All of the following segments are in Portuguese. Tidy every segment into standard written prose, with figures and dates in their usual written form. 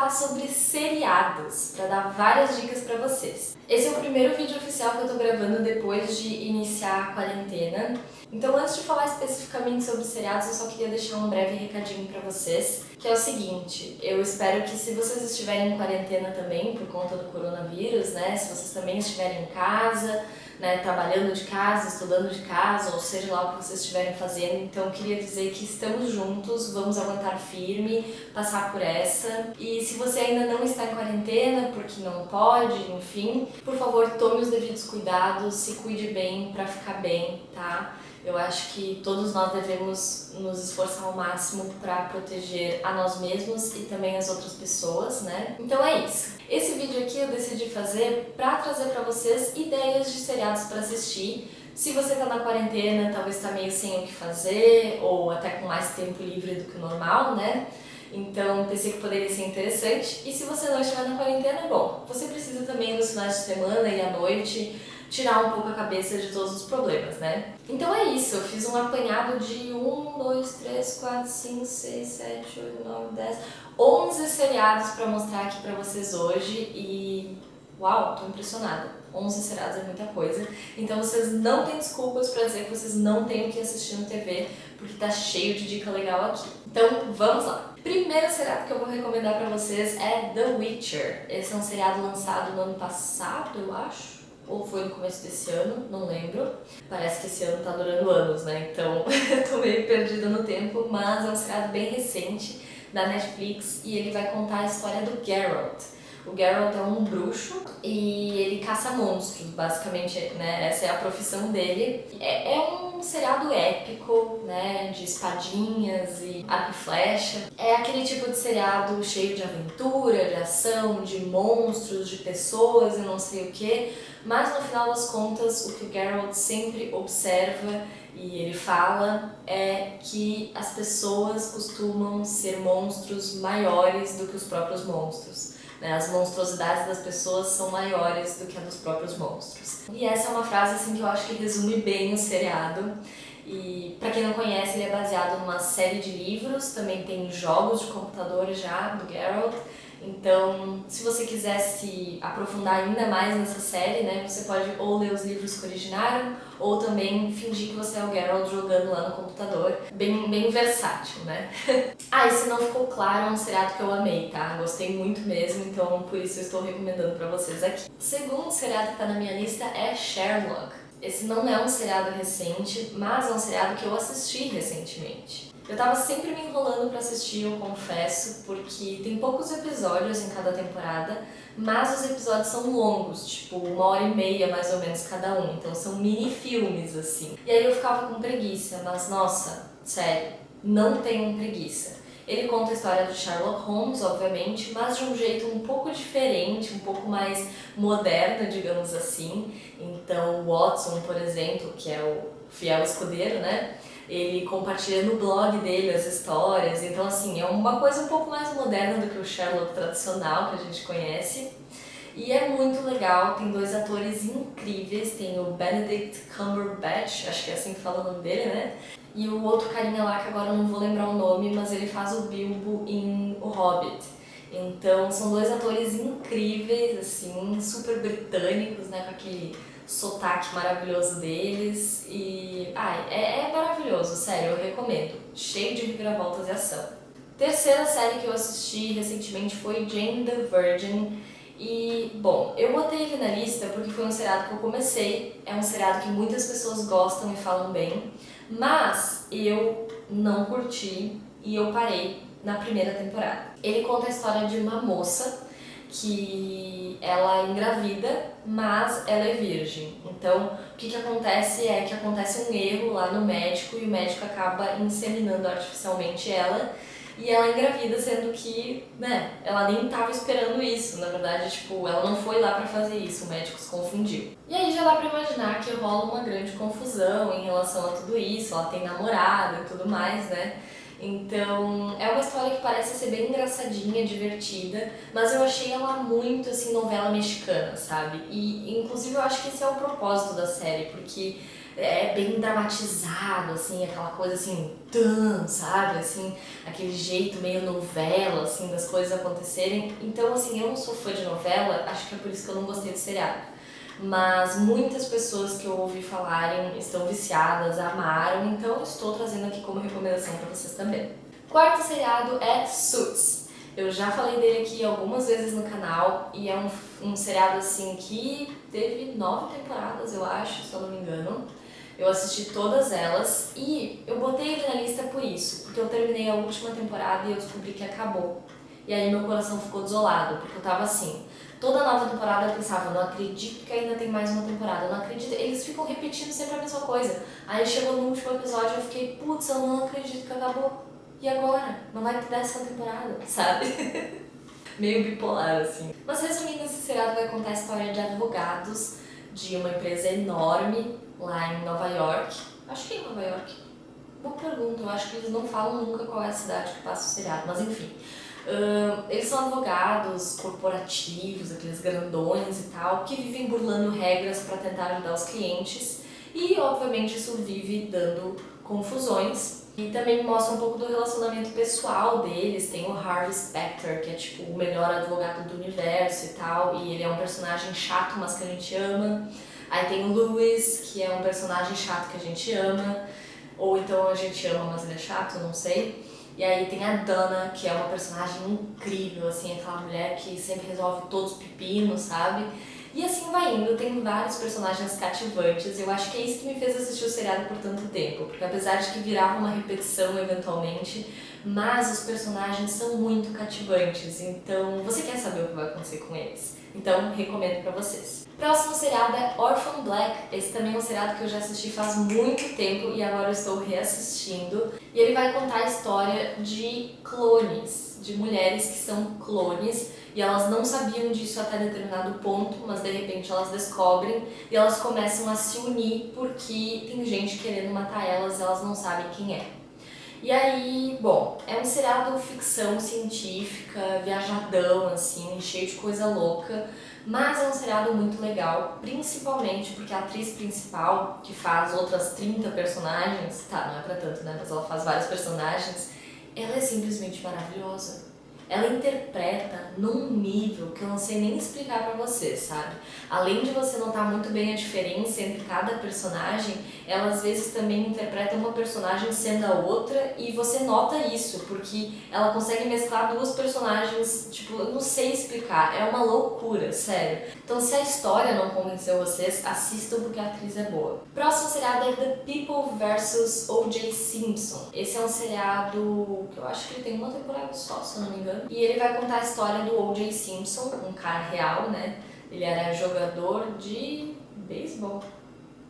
falar sobre seriados, para dar várias dicas para vocês. Esse é o primeiro vídeo oficial que eu tô gravando depois de iniciar a quarentena. Então, antes de falar especificamente sobre seriados, eu só queria deixar um breve recadinho para vocês, que é o seguinte: eu espero que, se vocês estiverem em quarentena também por conta do coronavírus, né, se vocês também estiverem em casa, né, trabalhando de casa, estudando de casa, ou seja lá o que vocês estiverem fazendo, então eu queria dizer que estamos juntos, vamos aguentar firme, passar por essa. E se você ainda não está em quarentena, porque não pode, enfim, por favor, tome os devidos cuidados, se cuide bem para ficar bem, tá? Eu acho que todos nós devemos nos esforçar ao máximo para proteger a nós mesmos e também as outras pessoas, né? Então é isso. Esse vídeo aqui eu decidi fazer para trazer para vocês ideias de seriados para assistir. Se você tá na quarentena, talvez tá meio sem o que fazer, ou até com mais tempo livre do que o normal, né? Então pensei que poderia ser interessante. E se você não estiver na quarentena, bom, você precisa também nos finais de semana e à noite tirar um pouco a cabeça de todos os problemas, né? Então é isso, eu fiz um apanhado de 1, 2, 3, 4, 5, 6, 7, 8, 9, 10, 11 seriados pra mostrar aqui pra vocês hoje e... uau, tô impressionada. 11 seriados é muita coisa. Então vocês não têm desculpas pra dizer que vocês não têm o que assistir no TV, porque tá cheio de dica legal aqui. Então vamos lá! Primeiro seriado que eu vou recomendar pra vocês é The Witcher. Esse é um seriado lançado no ano passado, eu acho. Ou foi no começo desse ano, não lembro. Parece que esse ano tá durando anos, né? Então eu tô meio perdida no tempo, mas é um seriado bem recente da Netflix e ele vai contar a história do Geralt. O Geralt é um bruxo e ele caça monstros, basicamente, né? Essa é a profissão dele. É um seriado épico, né? De espadinhas e arco e flecha. É aquele tipo de seriado cheio de aventura, de ação, de monstros, de pessoas e não sei o que. Mas no final das contas, o que o Geralt sempre observa e ele fala é que as pessoas costumam ser monstros maiores do que os próprios monstros. As monstruosidades das pessoas são maiores do que a dos próprios monstros. E essa é uma frase assim que eu acho que resume bem o seriado. E para quem não conhece, ele é baseado numa série de livros, também tem jogos de computador já do Geralt. Então, se você quiser se aprofundar ainda mais nessa série, né, você pode ou ler os livros que originaram, ou também fingir que você é o Geralt jogando lá no computador. Bem versátil, né? E se não ficou claro, é um seriado que eu amei, tá? Gostei muito mesmo, então por isso eu estou recomendando pra vocês aqui. O segundo seriado que tá na minha lista é Sherlock. Esse não é um seriado recente, mas é um seriado que eu assisti recentemente. Eu tava sempre me enrolando pra assistir, eu confesso, porque tem poucos episódios em cada temporada, mas os episódios são longos, tipo 1h30 mais ou menos cada um, então são mini filmes assim. E aí eu ficava com preguiça, mas nossa, sério, não tenham preguiça. Ele conta a história do Sherlock Holmes, obviamente, mas de um jeito um pouco diferente, um pouco mais moderno, digamos assim. Então o Watson, por exemplo, que é o fiel escudeiro, né? Ele compartilha no blog dele as histórias, então assim, é uma coisa um pouco mais moderna do que o Sherlock tradicional que a gente conhece. E é muito legal, tem dois atores incríveis, tem o Benedict Cumberbatch, acho que é assim que fala o nome dele, né? E o outro carinha lá, que agora eu não vou lembrar o nome, mas ele faz o Bilbo em O Hobbit. Então são dois atores incríveis, assim, super britânicos, né, com aquele sotaque maravilhoso deles e... é maravilhoso, sério, eu recomendo. Cheio de reviravoltas e ação. Terceira série que eu assisti recentemente foi Jane the Virgin. E, bom, eu botei ele na lista porque foi um seriado que eu comecei. É um seriado que muitas pessoas gostam e falam bem, mas eu não curti e eu parei na primeira temporada. Ele conta a história de uma moça que ela engravida, mas ela é virgem. Então, o que acontece é que acontece um erro lá no médico e o médico acaba inseminando artificialmente ela e ela engravida, sendo que, né, ela nem estava esperando isso. Na verdade, tipo, ela não foi lá pra fazer isso, o médico se confundiu. E aí já dá pra imaginar que rola uma grande confusão em relação a tudo isso, ela tem namorado e tudo mais, né? Então, é uma história que parece ser bem engraçadinha, divertida, mas eu achei ela muito, assim, novela mexicana, sabe? E, inclusive, eu acho que esse é o propósito da série, porque é bem dramatizado, assim, aquela coisa assim, sabe, assim, aquele jeito meio novela, assim, das coisas acontecerem. Então, assim, eu não sou fã de novela, acho que é por isso que eu não gostei do seriado. Mas muitas pessoas que eu ouvi falarem estão viciadas, amaram, então eu estou trazendo aqui como recomendação para vocês também. Quarto seriado é Suits. Eu já falei dele aqui algumas vezes no canal e é um seriado assim que teve 9 temporadas, eu acho, se eu não me engano. Eu assisti todas elas e eu botei ele na lista por isso, porque eu terminei a última temporada e eu descobri que acabou. E aí meu coração ficou desolado, porque eu tava assim, toda nova temporada eu pensava, não acredito que ainda tem mais uma temporada, não acredito, eles ficam repetindo sempre a mesma coisa. Aí chegou no último episódio e eu fiquei, putz, eu não acredito que acabou. E agora? Não vai ter 10ª temporada, sabe? Meio bipolar, assim. Mas resumindo, esse seriado vai contar a história de advogados de uma empresa enorme lá em Nova York. Acho que é em Nova York. Boa pergunta, eu acho que eles não falam nunca qual é a cidade que passa o seriado, mas enfim. Eles são advogados corporativos, aqueles grandões e tal, que vivem burlando regras para tentar ajudar os clientes e, obviamente, isso vive dando confusões. E também mostra um pouco do relacionamento pessoal deles. Tem o Harvey Specter, que é tipo o melhor advogado do universo e tal, e ele é um personagem chato, mas que a gente ama. Aí tem o Lewis, que é um personagem chato que a gente ama, ou então a gente ama, mas ele é chato, não sei. E aí tem a Dana, que é uma personagem incrível, assim, aquela mulher que sempre resolve todos os pepinos, sabe? E assim vai indo, tem vários personagens cativantes, eu acho que é isso que me fez assistir o seriado por tanto tempo, porque apesar de que virava uma repetição eventualmente, mas os personagens são muito cativantes, então você quer saber o que vai acontecer com eles. Então, recomendo pra vocês. Próximo seriado é Orphan Black. Esse também é um seriado que eu já assisti faz muito tempo e agora eu estou reassistindo. E ele vai contar a história de clones, de mulheres que são clones e elas não sabiam disso até determinado ponto, mas de repente elas descobrem e elas começam a se unir porque tem gente querendo matar elas e elas não sabem quem é. E aí, bom, é um seriado ficção científica, viajadão, assim, cheio de coisa louca, mas é um seriado muito legal, principalmente porque a atriz principal, que faz outras 30 personagens, tá, não é pra tanto, né, mas ela faz vários personagens, ela é simplesmente maravilhosa. Ela interpreta num nível que eu não sei nem explicar pra você, sabe? Além de você notar muito bem a diferença entre cada personagem, ela às vezes também interpreta uma personagem sendo a outra e você nota isso, porque ela consegue mesclar duas personagens, tipo, eu não sei explicar, é uma loucura, sério. Então se a história não convenceu vocês, assistam porque a atriz é boa. Próximo seriado é The People vs O.J. Simpson. Esse é um seriado que eu acho que ele tem uma temporada só, se eu não me engano. E ele vai contar a história do O.J. Simpson, um cara real, né? Ele era jogador de beisebol,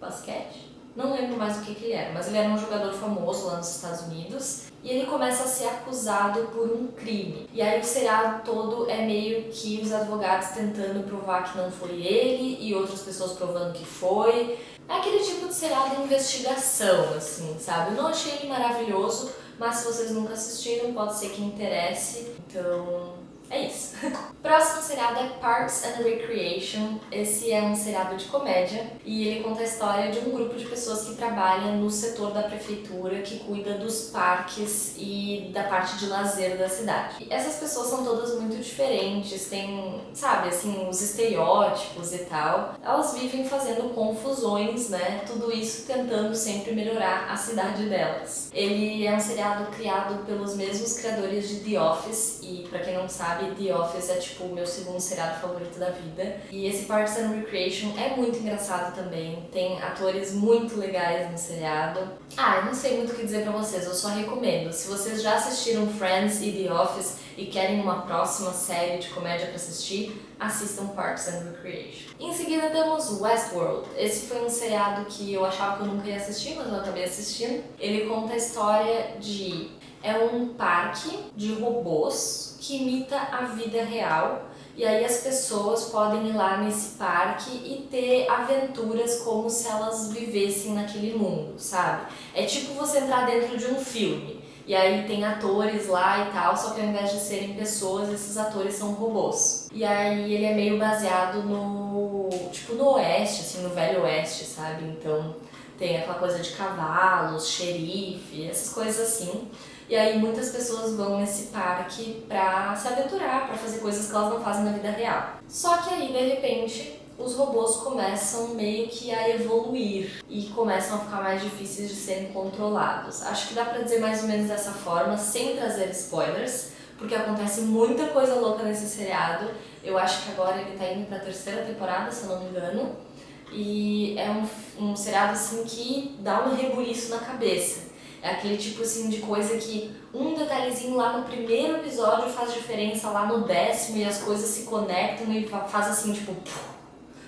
basquete, não lembro mais o que ele era, mas ele era um jogador famoso lá nos Estados Unidos e ele começa a ser acusado por um crime. E aí o seriado todo é meio que os advogados tentando provar que não foi ele e outras pessoas provando que foi. É aquele tipo de seriado de investigação, assim, sabe? Eu não achei ele maravilhoso, mas se vocês nunca assistiram, pode ser que interesse. Então, é isso. Próximo seriado é Parks and Recreation. Esse é um seriado de comédia e ele conta a história de um grupo de pessoas que trabalham no setor da prefeitura que cuida dos parques e da parte de lazer da cidade. E essas pessoas são todas muito diferentes, tem, sabe, assim, os estereótipos e tal. Elas vivem fazendo confusões, né? Tudo isso tentando sempre melhorar a cidade delas. Ele é um seriado criado pelos mesmos criadores de The Office e, pra quem não sabe, The Office é tipo o meu segundo seriado favorito da vida. E esse Parks and Recreation é muito engraçado também. Tem atores muito legais no seriado. Eu não sei muito o que dizer pra vocês, eu só recomendo. Se vocês já assistiram Friends e The Office e querem uma próxima série de comédia pra assistir, assistam Parks and Recreation. Em seguida temos Westworld. Esse foi um seriado que eu achava que eu nunca ia assistir, mas eu acabei assistindo. Ele conta a história de... é um parque de robôs que imita a vida real e aí as pessoas podem ir lá nesse parque e ter aventuras como se elas vivessem naquele mundo, sabe? É tipo você entrar dentro de um filme e aí tem atores lá e tal, só que ao invés de serem pessoas, esses atores são robôs. E aí ele é meio baseado no, tipo, no oeste, assim, no velho oeste, sabe? Então tem aquela coisa de cavalos, xerife, essas coisas assim. E aí muitas pessoas vão nesse parque pra se aventurar, pra fazer coisas que elas não fazem na vida real. Só que aí, de repente, os robôs começam meio que a evoluir e começam a ficar mais difíceis de serem controlados. Acho que dá pra dizer mais ou menos dessa forma, sem trazer spoilers, porque acontece muita coisa louca nesse seriado. Eu acho que agora ele tá indo pra terceira temporada, se eu não me engano. E é um seriado assim que dá um rebuliço na cabeça. É aquele tipo assim de coisa que um detalhezinho lá no primeiro episódio faz diferença lá no 10º e as coisas se conectam e faz assim tipo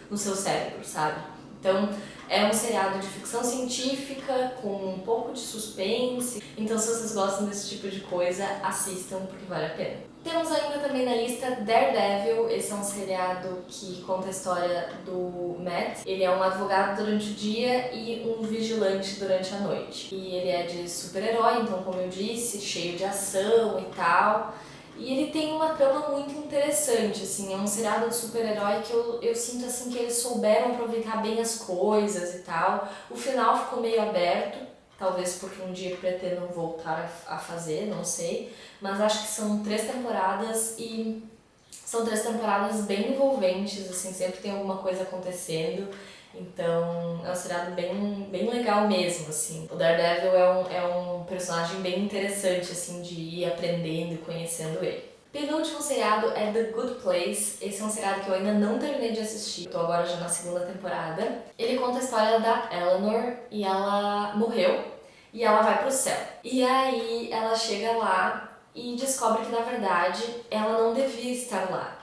no seu cérebro, sabe? Então é um seriado de ficção científica com um pouco de suspense. Então se vocês gostam desse tipo de coisa, assistam porque vale a pena. Temos ainda também na lista Daredevil. Esse é um seriado que conta a história do Matt. Ele é um advogado durante o dia e um vigilante durante a noite. E ele é de super-herói, então como eu disse, cheio de ação e tal. E ele tem uma trama muito interessante, assim, é um seriado de super-herói que eu sinto assim que eles souberam aproveitar bem as coisas e tal. O final ficou meio aberto, talvez porque um dia pretendam voltar a fazer, não sei. Mas acho que são 3 temporadas e são 3 temporadas bem envolventes, assim, sempre tem alguma coisa acontecendo. Então é um seriado bem legal mesmo, assim. O Daredevil é um personagem bem interessante, assim, de ir aprendendo e conhecendo ele. Penúltimo seriado é The Good Place. Esse é um seriado que eu ainda não terminei de assistir, tô agora já na 2ª temporada. Ele conta a história da Eleanor e ela morreu e ela vai pro céu. E aí ela chega lá e descobre que na verdade ela não devia estar lá.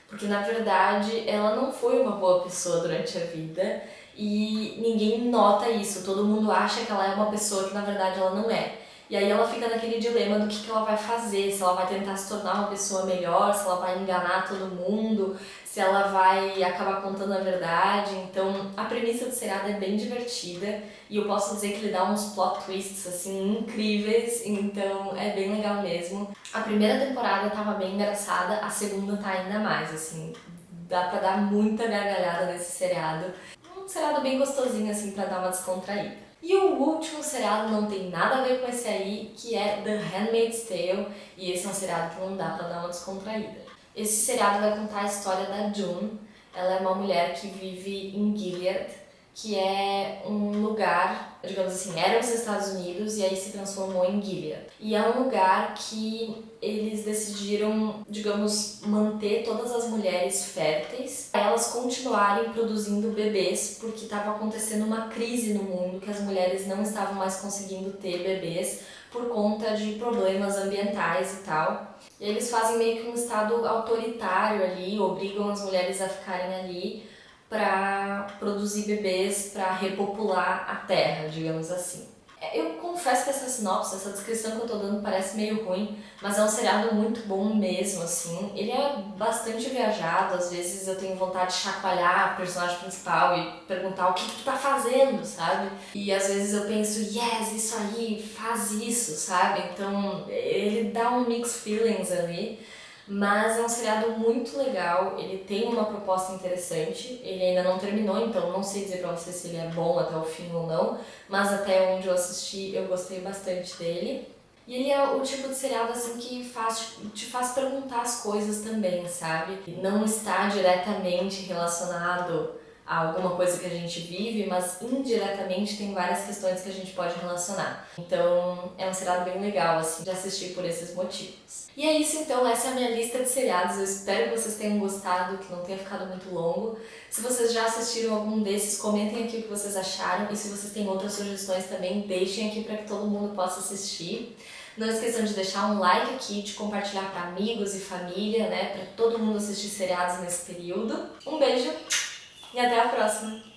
Porque na verdade ela não foi uma boa pessoa durante a vida e ninguém nota isso, todo mundo acha que ela é uma pessoa que na verdade ela não é. E aí ela fica naquele dilema do que ela vai fazer, se ela vai tentar se tornar uma pessoa melhor, se ela vai enganar todo mundo, se ela vai acabar contando a verdade. Então a premissa do seriado é bem divertida e eu posso dizer que ele dá uns plot twists assim incríveis, então é bem legal mesmo. A primeira temporada tava bem engraçada, a segunda tá ainda mais, assim, dá pra dar muita gargalhada nesse seriado. Um seriado bem gostosinho assim pra dar uma descontraída. E o último seriado não tem nada a ver com esse aí, que é The Handmaid's Tale, e esse é um seriado que não dá pra dar uma descontraída. Esse seriado vai contar a história da June. Ela é uma mulher que vive em Gilead, que é um lugar, digamos assim, era os Estados Unidos e aí se transformou em Gilead. E é um lugar que eles decidiram, digamos, manter todas as mulheres férteis, para elas continuarem produzindo bebês, porque estava acontecendo uma crise no mundo, que as mulheres não estavam mais conseguindo ter bebês por conta de problemas ambientais e tal. E eles fazem meio que um estado autoritário ali, obrigam as mulheres a ficarem ali para produzir bebês, para repopular a Terra, digamos assim. Eu confesso que essa sinopse, essa descrição que eu tô dando parece meio ruim, mas é um seriado muito bom mesmo, assim. Ele é bastante viajado, às vezes eu tenho vontade de chacoalhar o personagem principal e perguntar o que tu tá fazendo, sabe? E às vezes eu penso, yes, isso aí, faz isso, sabe? Então ele dá um mixed feelings ali. Mas é um seriado muito legal, ele tem uma proposta interessante, ele ainda não terminou, então não sei dizer pra você se ele é bom até o fim ou não, mas até onde eu assisti eu gostei bastante dele. E ele é o tipo de seriado assim que te faz perguntar as coisas também, sabe? Não está diretamente relacionado a alguma coisa que a gente vive, mas indiretamente tem várias questões que a gente pode relacionar. Então é um seriado bem legal assim de assistir por esses motivos. E é isso então, essa é a minha lista de seriados. Eu espero que vocês tenham gostado, que não tenha ficado muito longo. Se vocês já assistiram algum desses, comentem aqui o que vocês acharam. E se vocês têm outras sugestões também, deixem aqui para que todo mundo possa assistir. Não esqueçam de deixar um like aqui, de compartilhar para amigos e família, né, para todo mundo assistir seriados nesse período. Um beijo e até a próxima!